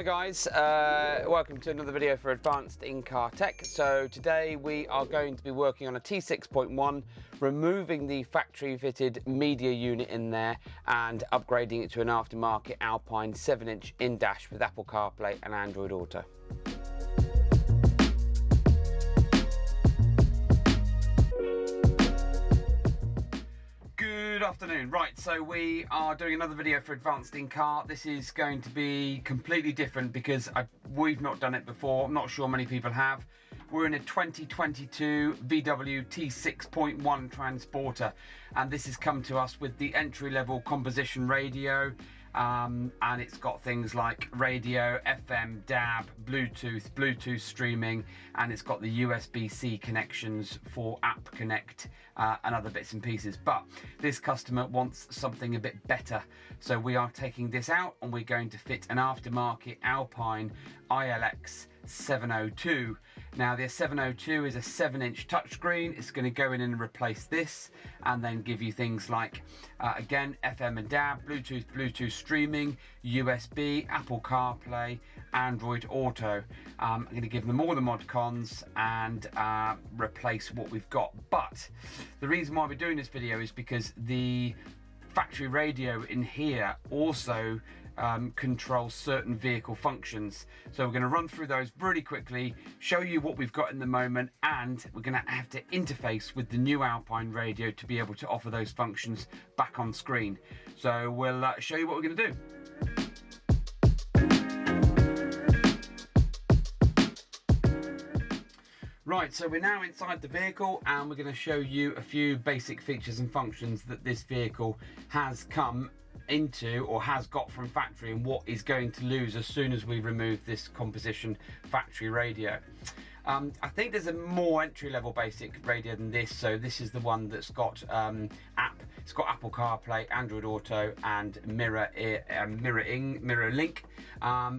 Hi guys, welcome to another video for Advanced In-Car Tech. So today we are going to be working on a T6.1, removing the factory fitted media unit in there and upgrading it to an aftermarket Alpine 7-inch in-dash with Apple CarPlay and Android Auto. Good afternoon. Right, so we are doing another video for Advanced In-Car. This is going to be completely different because we've not done it before. I'm not sure many people have. We're in a 2022 VW T6.1 Transporter, and this has come to us with the entry-level composition radio. And it's got things like radio, FM, DAB, Bluetooth streaming, and it's got the USB-C connections for App Connect and other bits and pieces. But this customer wants something a bit better, so we are taking this out and we're going to fit an aftermarket Alpine ILX 702. Now the 702 is a 7-inch touchscreen. It's going to go in and replace this and then give you things like again FM and DAB, Bluetooth streaming, USB, Apple CarPlay, Android Auto. I'm going to give them all the mod cons and replace what we've got. But the reason why we're doing this video is because the factory radio in here also controls certain vehicle functions. So we're going to run through those really quickly, show you what we've got in the moment, and we're going to have to interface with the new Alpine radio to be able to offer those functions back on screen. So we'll show you what we're going to do. Right, so we're now inside the vehicle and we're going to show you a few basic features and functions that this vehicle has come into or has got from factory and what is going to lose as soon as we remove this composition factory radio. I think there's a more entry-level basic radio than this, so this is the one that's got it's got Apple CarPlay, Android Auto, and Mirror Link.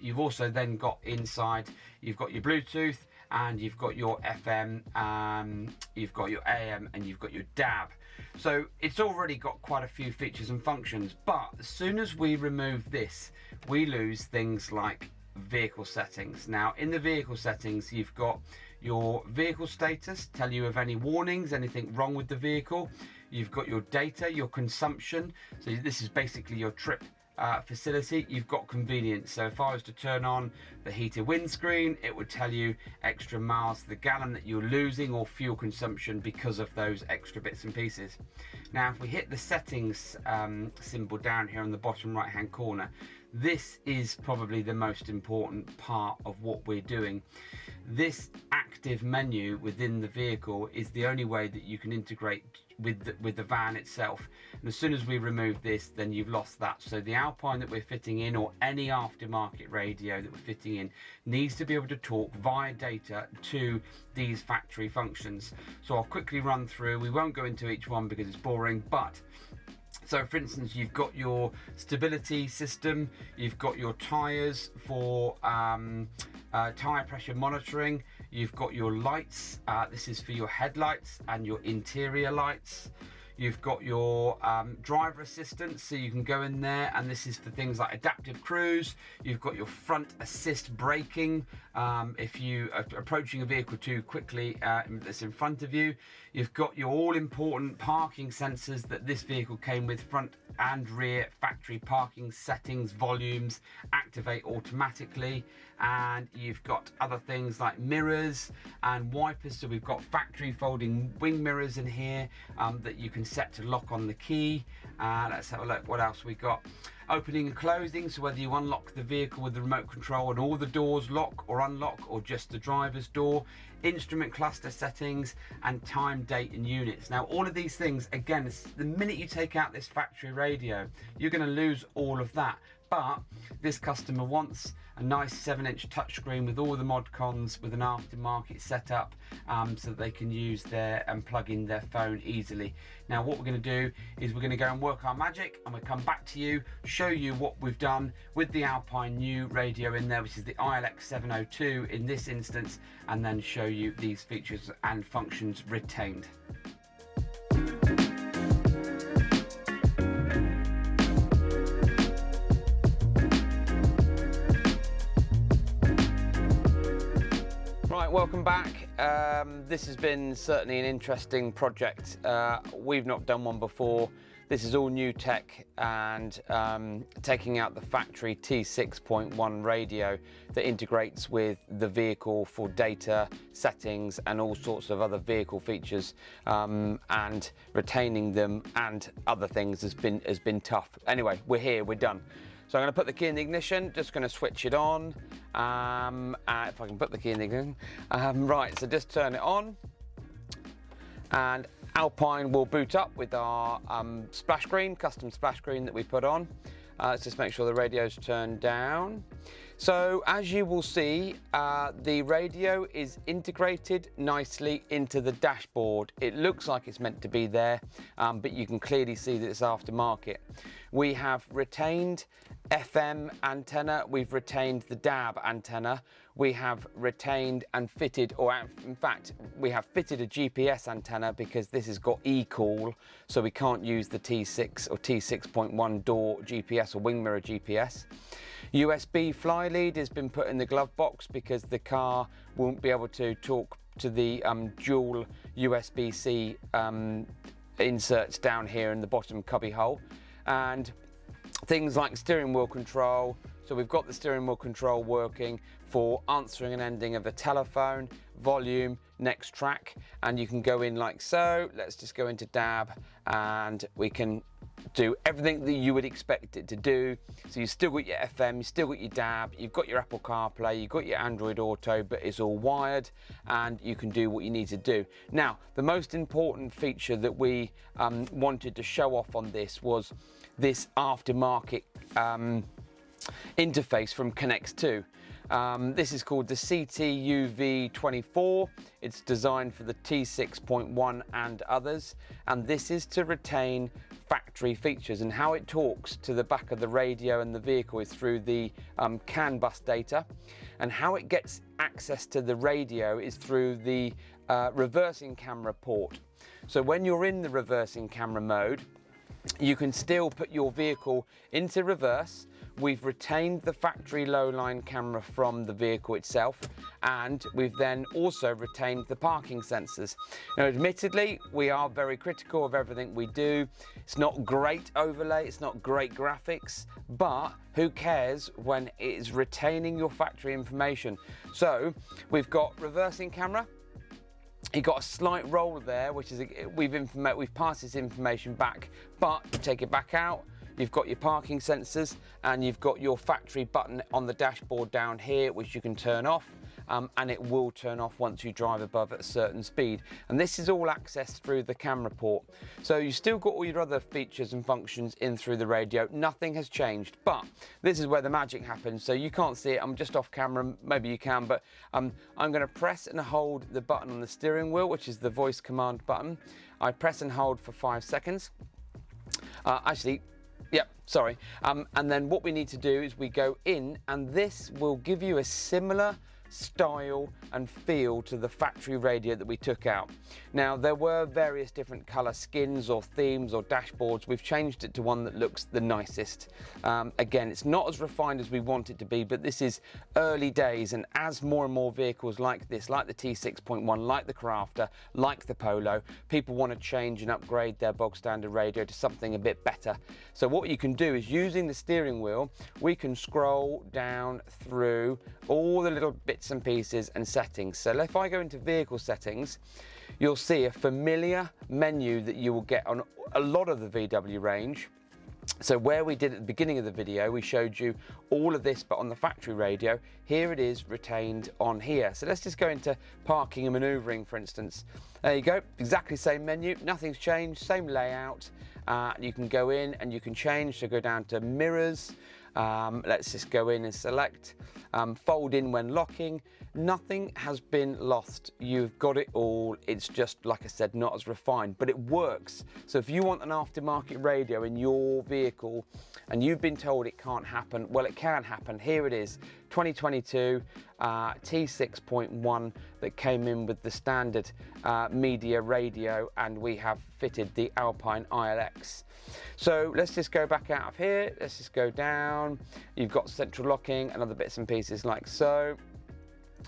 You've also then got inside, you've got your Bluetooth, and you've got your FM, you've got your AM, and you've got your DAB. So it's already got quite a few features and functions, but as soon as we remove this, we lose things like vehicle settings. Now in the vehicle settings, you've got your vehicle status, tell you of any warnings, anything wrong with the vehicle. You've got your data, your consumption, so this is basically your trip facility. You've got convenience, so if I was to turn on the heated windscreen, it would tell you extra miles to the gallon that you're losing or fuel consumption because of those extra bits and pieces. Now if we hit the settings symbol down here on the bottom right hand corner, this is probably the most important part of what we're doing. This active menu within the vehicle is the only way that you can integrate with the van itself, and as soon as we remove this, then you've lost that. So the Alpine that we're fitting in, or any aftermarket radio that we're fitting in, needs to be able to talk via data to these factory functions. So I'll quickly run through. We won't go into each one because it's boring, but so for instance, you've got your stability system, you've got your tyres for tyre pressure monitoring, you've got your lights, this is for your headlights and your interior lights. You've got your driver assistance, so you can go in there, and this is for things like adaptive cruise. You've got your front assist braking if you are approaching a vehicle too quickly that's in front of you. You've got your all-important parking sensors that this vehicle came with, front and rear factory parking settings, volumes, activate automatically, and you've got other things like mirrors and wipers. So we've got factory folding wing mirrors in here that you can set to lock on the key. Let's have a look what else we got. Opening and closing, so whether you unlock the vehicle with the remote control and all the doors lock or unlock, or just the driver's door. Instrument cluster settings and time, date and units. Now all of these things, again, the minute you take out this factory radio, you're going to lose all of that. But this customer wants a nice 7-inch touchscreen with all the mod cons, with an aftermarket setup, so that they can use and plug in their phone easily. Now what we're going to do is we're going to go and work our magic, and we'll come back to you, show you what we've done with the Alpine new radio in there, which is the ILX 702 in this instance, and then show you these features and functions retained. welcome back. This has been certainly an interesting project. We've not done one before. This is all new tech, and taking out the factory T6.1 radio that integrates with the vehicle for data, settings and all sorts of other vehicle features, and retaining them and other things has been tough. Anyway, we're here, we're done. So I'm going to put the key in the ignition, just going to switch it on. If I can put the key in the ignition. Right, so just turn it on. And Alpine will boot up with our splash screen, custom splash screen that we put on. Let's just make sure the radio's turned down. So as you will see, the radio is integrated nicely into the dashboard. It looks like it's meant to be there, but you can clearly see that it's aftermarket. We have retained FM antenna, we've retained the DAB antenna, we have retained and fitted, or in fact, we have fitted a GPS antenna because this has got eCall, so we can't use the T6 or T6.1 door GPS or wing mirror GPS. USB fly lead has been put in the glove box because the car won't be able to talk to the dual USB-C inserts down here in the bottom cubby hole. And things like steering wheel control. So we've got the steering wheel control working for answering and ending of a telephone, volume, next track, and you can go in like so. Let's just go into DAB and we can do everything that you would expect it to do. So you've still got your FM, you've still got your DAB, you've got your Apple CarPlay, you've got your Android Auto, but it's all wired and you can do what you need to do. Now, the most important feature that we wanted to show off on this was this aftermarket interface from Connect 2. This is called the CTUV24. It's designed for the T6.1 and others, and this is to retain factory features, and how it talks to the back of the radio and the vehicle is through the CAN bus data, and how it gets access to the radio is through the reversing camera port. So when you're in the reversing camera mode, you can still put your vehicle into reverse. We've retained the factory low-line camera from the vehicle itself, and we've then also retained the parking sensors. Now, admittedly, we are very critical of everything we do. It's not great overlay, it's not great graphics, but who cares when it is retaining your factory information? So we've got reversing camera. You've got a slight roll there, which is we've passed this information back, but you take it back out. You've got your parking sensors and you've got your factory button on the dashboard down here, which you can turn off, and it will turn off once you drive above at a certain speed. And this is all accessed through the camera port. So you've still got all your other features and functions in through the radio. Nothing has changed, but this is where the magic happens. So you can't see it, I'm just off camera, maybe you can, but I'm gonna press and hold the button on the steering wheel, which is the voice command button. I press and hold for 5 seconds. Yep, sorry. And then what we need to do is we go in, and this will give you a similar style and feel to the factory radio that we took out. Now, there were various different color skins or themes or dashboards. We've changed it to one that looks the nicest. Again, it's not as refined as we want it to be, but this is early days, and as more and more vehicles like this, like the T6.1, like the Crafter, like the Polo, people want to change and upgrade their bog standard radio to something a bit better. So what you can do is, using the steering wheel, we can scroll down through all the little bits and pieces and settings. So if I go into vehicle settings, you'll see a familiar menu that you will get on a lot of the VW range. So where we did at the beginning of the video, we showed you all of this, but on the factory radio, here it is retained on here. So let's just go into parking and maneuvering, for instance. There you go, exactly same menu, nothing's changed, same layout. You can go in and you can change, so go down to mirrors. Let's just go in and select fold in when locking. Nothing has been lost. You've got it all. It's just, like I said, not as refined, but it works. So if you want an aftermarket radio in your vehicle and you've been told it can't happen, well, it can happen. Here it is, 2022 T6.1 that came in with the standard media radio, and we have fitted the Alpine ILX. So let's just go back out of here. Let's just go down. You've got central locking and other bits and pieces like so.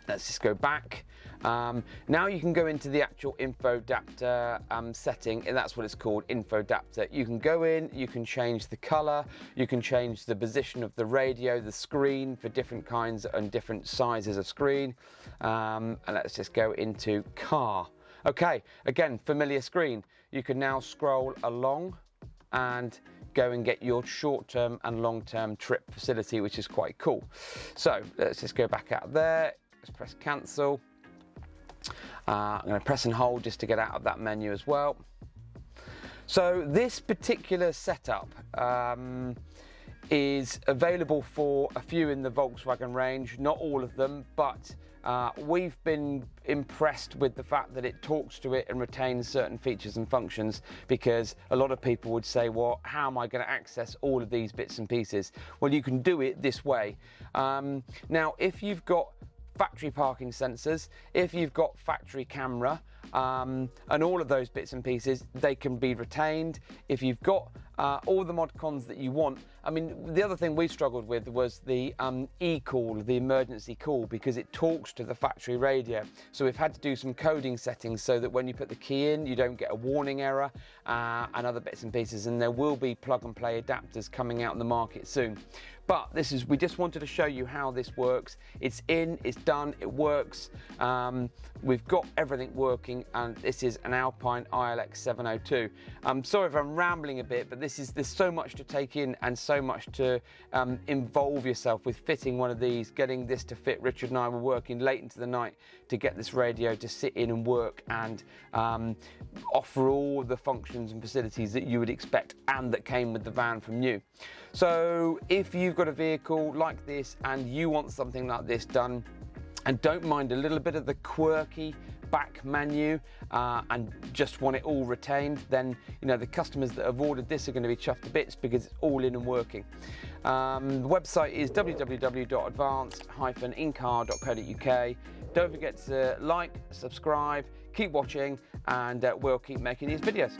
Let's just go back. Now you can go into the actual info adapter setting, and that's what it's called, info adapter. You can go in, you can change the color, you can change the position of the radio, the screen for different kinds and different sizes of screen. And let's just go into car. Okay, again, familiar screen. You can now scroll along and go and get your short-term and long-term trip facility, which is quite cool. So let's just go back out there. Let's press cancel. I'm going to press and hold just to get out of that menu as well. So this particular setup is available for a few in the Volkswagen range, not all of them, but we've been impressed with the fact that it talks to it and retains certain features and functions, because a lot of people would say, well, how am I going to access all of these bits and pieces? Well, you can do it this way. Now, if you've got factory parking sensors, if you've got factory camera, and all of those bits and pieces, they can be retained. If you've got all the mod cons that you want. I mean, the other thing we struggled with was the e-call, the emergency call, because it talks to the factory radio. So we've had to do some coding settings so that when you put the key in, you don't get a warning error and other bits and pieces. And there will be plug and play adapters coming out in the market soon. But we just wanted to show you how this works. It's in, it's done, it works. We've got everything working, and this is an Alpine ILX 702. I'm sorry if I'm rambling a bit, but there's so much to take in and so much to involve yourself with fitting one of these, getting this to fit. Richard and I were working late into the night to get this radio to sit in and work and offer all the functions and facilities that you would expect and that came with the van from new. So if you've got a vehicle like this and you want something like this done and don't mind a little bit of the quirky back menu and just want it all retained, then the customers that have ordered this are going to be chuffed to bits because it's all in and working. The website is www.advanced-incar.co.uk. Don't forget to like, subscribe, keep watching, and we'll keep making these videos.